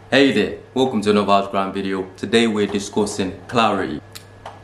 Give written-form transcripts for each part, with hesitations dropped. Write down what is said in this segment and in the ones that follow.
Hey there, welcome to another Grime video. Today we're discussing clarity.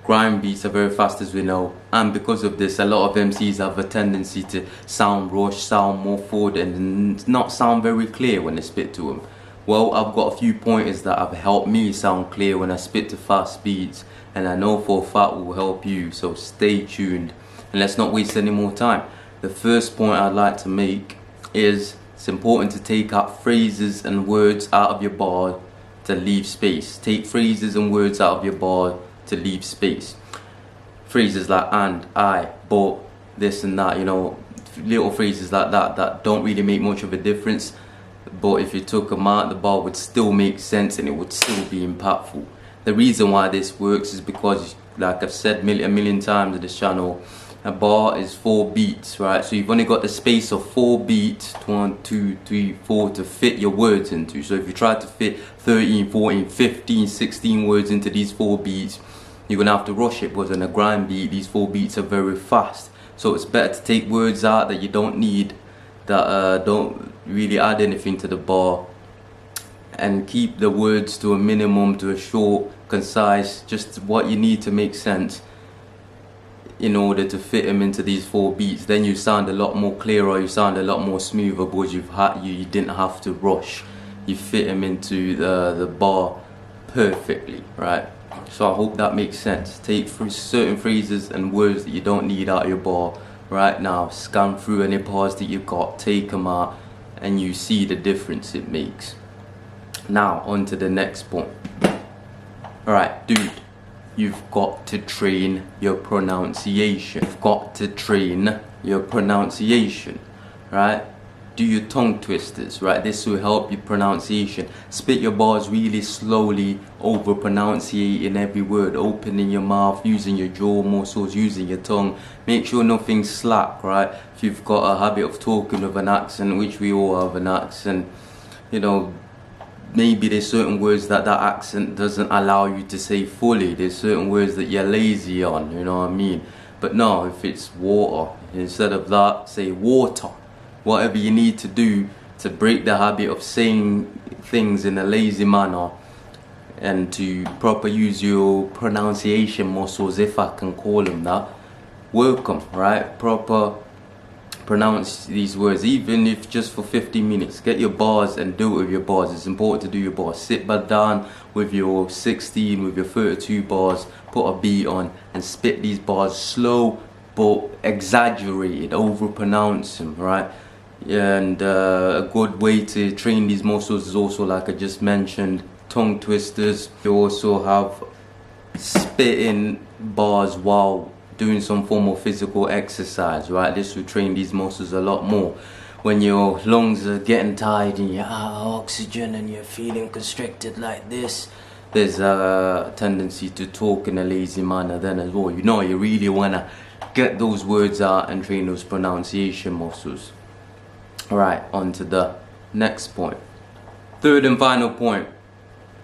Grime beats are very fast, as we know, and because of this a lot of MCs have a tendency to sound rushed, sound muffled and not sound very clear when they spit to them. Well, I've got a few pointers that have helped me sound clear when I spit to fast beats, and I know for a fact will help you, so stay tuned and let's not waste any more time. The first point I'd like to make is it's important to take out phrases and words out of your bar to leave space. Take phrases and words out of your bar to leave space. Phrases like and, I, but, this and that, you know, little phrases like that that don't really make much of a difference, but if you took them out, the bar would still make sense and it would still be impactful. The reason why this works is because, like I've said a million times on this channel, a bar is 4 beats, right? So you've only got the space of 4 beats, 1, 2, 3, 4 to fit your words into. So if you try to fit 13, 14, 15, 16 words into these 4 beats, you're gonna have to rush it, because in a grime beat these 4 beats are very fast. So it's better to take words out that you don't need, that don't really add anything to the bar, and keep the words to a minimum, to a short, concise, just what you need to make sense in order to fit them into these 4 beats. Then you sound a lot more clearer, you sound a lot more smoother, because you didn't have to rush. You fit them into the bar perfectly, right? So I hope that makes sense. Take certain phrases and words that you don't need out of your bar right now. Scan through any bars that you've got, take them out, and you see the difference it makes. Now on to the next point. Alright, dude, you've got to train your pronunciation. You've got to train your pronunciation, right? Do your tongue twisters, right? This will help your pronunciation. Spit your bars really slowly, over pronunciating every word, opening your mouth, using your jaw muscles, using your tongue. Make sure nothing's slack, right? If you've got a habit of talking with an accent, which we all have an accent, you know, maybe there's certain words that accent doesn't allow you to say fully. There's certain words that you're lazy on, you know what I mean? But no, if it's water, instead of that, say water. Whatever you need to do to break the habit of saying things in a lazy manner and to proper use your pronunciation muscles, if I can call them that, work them, right? Proper pronounce these words, even if just for 15 minutes. Get your bars and do it with your bars. It's important to do your bars. Sit back down with your 16, with your 32 bars, put a beat on and spit these bars slow but exaggerated, over pronounce them, right? And a good way to train these muscles is also, like I just mentioned, tongue twisters. You also have spitting bars while doing some form of physical exercise, right? This will train these muscles a lot more. When your lungs are getting tired and you're out of oxygen and you're feeling constricted like this, there's a tendency to talk in a lazy manner then as well. You know, you really want to get those words out and train those pronunciation muscles. Alright, on to the next point. Third and final point.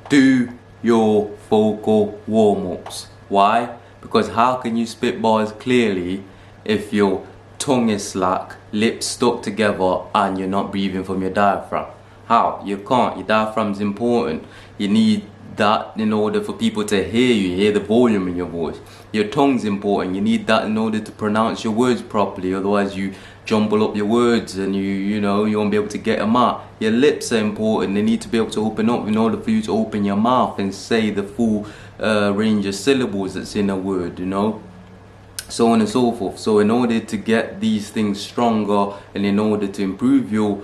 Do your vocal warm-ups. Why? Because how can you spit bars clearly if your tongue is slack, lips stuck together, and you're not breathing from your diaphragm? How? You can't. Your diaphragm's important. You need that in order for people to hear you, hear the volume in your voice. Your tongue's important. You need that in order to pronounce your words properly. Otherwise you jumble up your words and you won't be able to get them out. Your lips are important. They need to be able to open up in order for you to open your mouth and say the full range of syllables that's in a word, you know, so on and so forth. So in order to get these things stronger and in order to improve your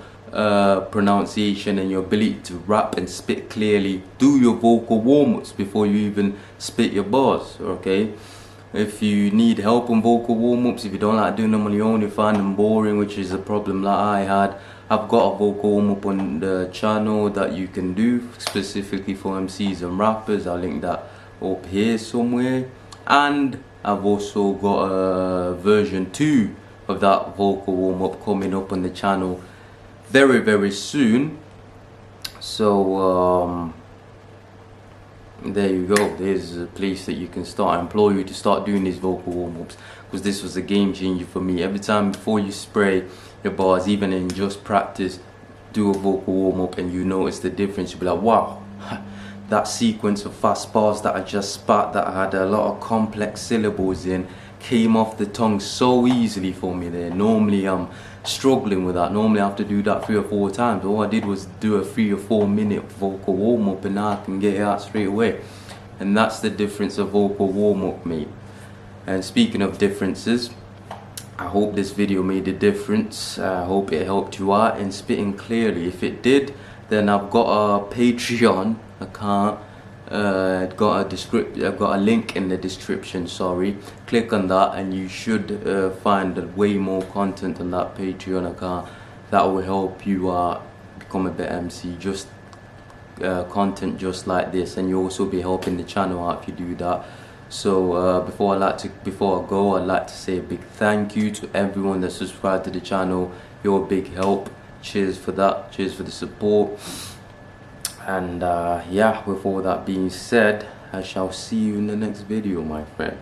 pronunciation and your ability to rap and spit clearly, do your vocal warm-ups before you even spit your bars, okay? If you need help on vocal warm-ups, if you don't like doing them on your own, you find them boring, which is a problem that I had, I've got a vocal warm-up on the channel that you can do specifically for MCs and rappers. I'll link that up here somewhere. And I've also got a version 2 of that vocal warm-up coming up on the channel very, very soon. So there you go. There's a place that you can start. I implore you to start doing these vocal warm-ups, because this was a game changer for me. Every time before you spray your bars, even in just practice, do a vocal warm-up and you notice the difference. You'll be like, wow, that sequence of fast bars that I just spat, that I had a lot of complex syllables in, came off the tongue so easily for me there. Normally I'm struggling with that. Normally I have to do that 3 or 4 times. All I did was do a 3 or 4 minute vocal warm up, and now I can get it out straight away. And that's the difference of vocal warm up, mate. And speaking of differences, I hope this video made a difference. I hope it helped you out in spitting clearly. If it did, then I've got a Patreon account. I've got a link in the description, sorry. Click on that and you should find way more content on that Patreon account that will help you become a better MC. Just content just like this, and you also be helping the channel out if you do that. So before I go, I'd like to say a big thank you to everyone that subscribed to the channel. You're a big help. Cheers for that. Cheers for the support. And yeah, with all that being said, I shall see you in the next video, my friend.